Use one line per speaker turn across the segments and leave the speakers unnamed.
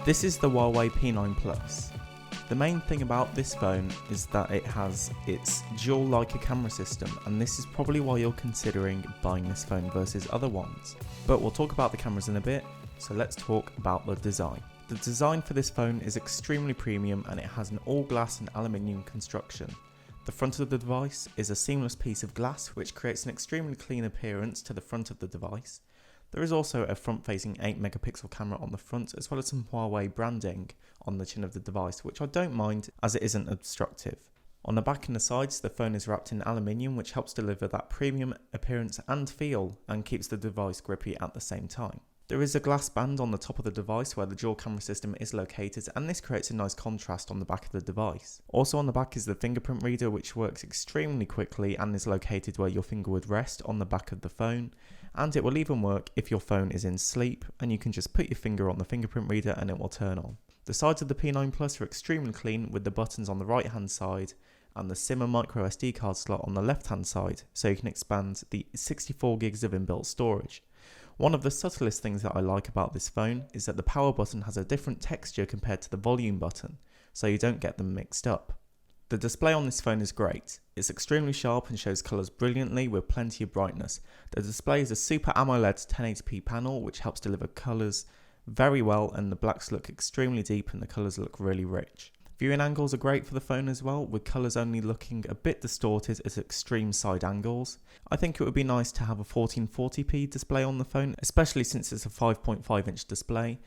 This is the Huawei P9 Plus. The main thing about this phone is that it has its dual Leica camera system, and this is probably why you're considering buying this phone versus other ones. But we'll talk about the cameras in a bit, so let's talk about the design. The design for this phone is extremely premium and it has an all glass and aluminium construction. The front of the device is a seamless piece of glass which creates an extremely clean appearance to the front of the device. There is also a front-facing 8 megapixel camera on the front, as well as some Huawei branding on the chin of the device, which I don't mind as it isn't obstructive. On the back and the sides, the phone is wrapped in aluminium, which helps deliver that premium appearance and feel and keeps the device grippy at the same time. There is a glass band on the top of the device where the dual camera system is located, and this creates a nice contrast on the back of the device. Also on the back is the fingerprint reader, which works extremely quickly and is located where your finger would rest on the back of the phone, and it will even work if your phone is in sleep and you can just put your finger on the fingerprint reader and it will turn on. The sides of the P9 Plus are extremely clean, with the buttons on the right hand side and the SIM and micro SD card slot on the left hand side, so you can expand the 64 gigs of inbuilt storage. One of the subtlest things that I like about this phone is that the power button has a different texture compared to the volume button, so you don't get them mixed up. The display on this phone is great. It's extremely sharp and shows colours brilliantly with plenty of brightness. The display is a Super AMOLED 1080p panel which helps deliver colours very well, and the blacks look extremely deep and the colours look really rich. Viewing angles are great for the phone as well, with colours only looking a bit distorted at extreme side angles. I think it would be nice to have a 1440p display on the phone, especially since it's a 5.5 inch display,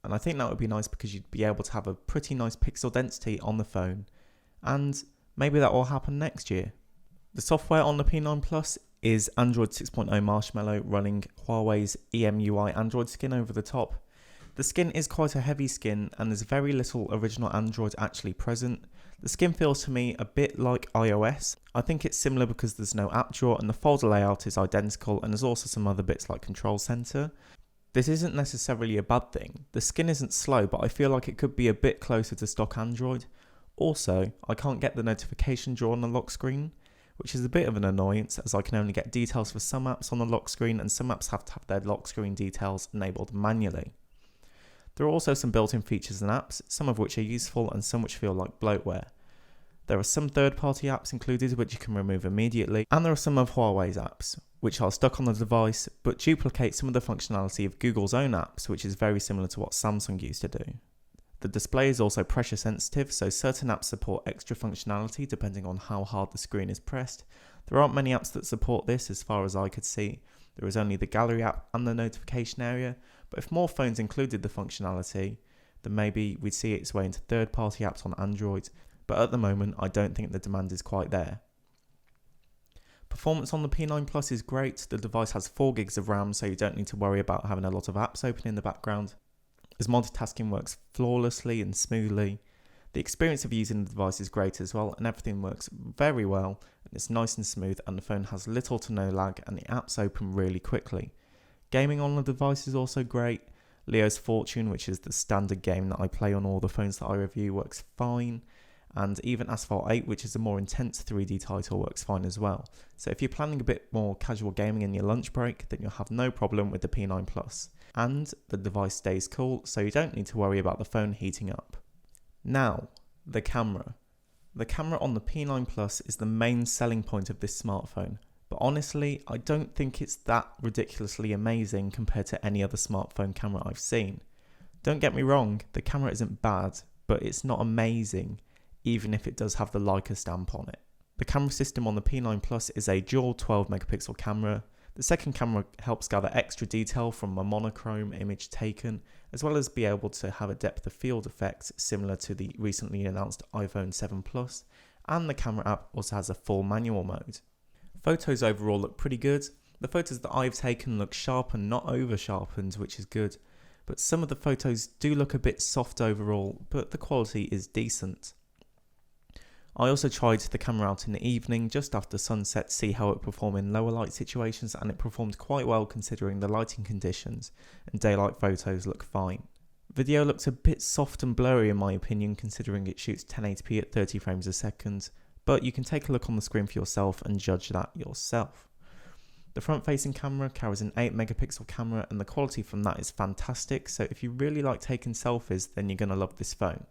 and I think that would be nice because you'd be able to have a pretty nice pixel density on the phone, and maybe that will happen next year. The software on the P9 Plus is Android 6.0 Marshmallow running Huawei's EMUI Android skin over the top. The skin is quite a heavy skin and there's very little original Android actually present. The skin feels to me a bit like iOS. I think it's similar because there's no app drawer and the folder layout is identical, and there's also some other bits like Control Center. This isn't necessarily a bad thing. The skin isn't slow, but I feel like it could be a bit closer to stock Android. Also, I can't get the notification drawer on the lock screen, which is a bit of an annoyance as I can only get details for some apps on the lock screen, and some apps have to have their lock screen details enabled manually. There are also some built-in features and apps, some of which are useful and some which feel like bloatware. There are some third-party apps included which you can remove immediately, and there are some of Huawei's apps, which are stuck on the device but duplicate some of the functionality of Google's own apps, which is very similar to what Samsung used to do. The display is also pressure sensitive, so certain apps support extra functionality depending on how hard the screen is pressed. There aren't many apps that support this as far as I could see. There is only the gallery app and the notification area, but if more phones included the functionality, then maybe we'd see its way into third-party apps on Android, but at the moment I don't think the demand is quite there. Performance on the P9 Plus is great. The device has 4 gigs of RAM, so you don't need to worry about having a lot of apps open in the background, as multitasking works flawlessly and smoothly. The experience of using the device is great as well, and everything works very well, and it's nice and smooth, and the phone has little to no lag, and the apps open really quickly. Gaming on the device is also great. Leo's Fortune, which is the standard game that I play on all the phones that I review, works fine, and even Asphalt 8, which is a more intense 3D title, works fine as well. So if you're planning a bit more casual gaming in your lunch break, then you'll have no problem with the P9 Plus. And the device stays cool, so you don't need to worry about the phone heating up. Now, the camera. The camera on the P9 Plus is the main selling point of this smartphone, but honestly, I don't think it's that ridiculously amazing compared to any other smartphone camera I've seen. Don't get me wrong, the camera isn't bad, but it's not amazing, even if it does have the Leica stamp on it. The camera system on the P9 Plus is a dual 12 megapixel camera. The second camera helps gather extra detail from a monochrome image taken, as well as be able to have a depth of field effect similar to the recently announced iPhone 7 Plus, and the camera app also has a full manual mode. Photos overall look pretty good. The photos that I've taken look sharp and not over sharpened, which is good, but some of the photos do look a bit soft overall, but the quality is decent. I also tried the camera out in the evening just after sunset to see how it performed in lower light situations, and it performed quite well considering the lighting conditions, and daylight photos look fine. Video looks a bit soft and blurry in my opinion considering it shoots 1080p at 30 frames a second, but you can take a look on the screen for yourself and judge that yourself. The front-facing camera carries an 8 megapixel camera and the quality from that is fantastic, so if you really like taking selfies, then you're going to love this phone.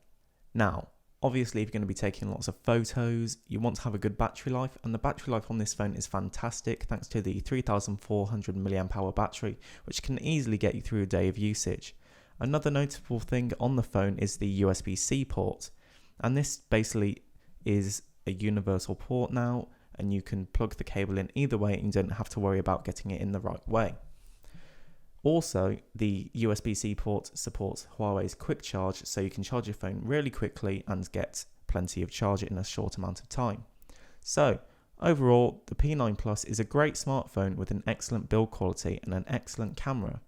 Now, obviously if you're going to be taking lots of photos, you want to have a good battery life, and the battery life on this phone is fantastic thanks to the 3400 mAh battery, which can easily get you through a day of usage. Another notable thing on the phone is the USB-C port, and this basically is a universal port now, and you can plug the cable in either way and you don't have to worry about getting it in the right way. Also, the USB-C port supports Huawei's quick charge, so you can charge your phone really quickly and get plenty of charge in a short amount of time. So, overall, the P9 Plus is a great smartphone with an excellent build quality and an excellent camera,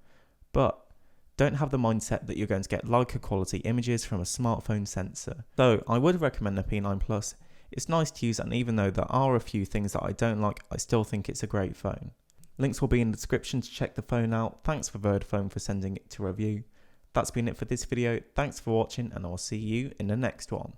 but don't have the mindset that you're going to get Leica quality images from a smartphone sensor. So, I would recommend the P9 Plus. It's nice to use, and even though there are a few things that I don't like, I still think it's a great phone. Links will be in the description to check the phone out. Thanks for Vodafone for sending it to review. That's been it for this video. Thanks for watching, and I'll see you in the next one.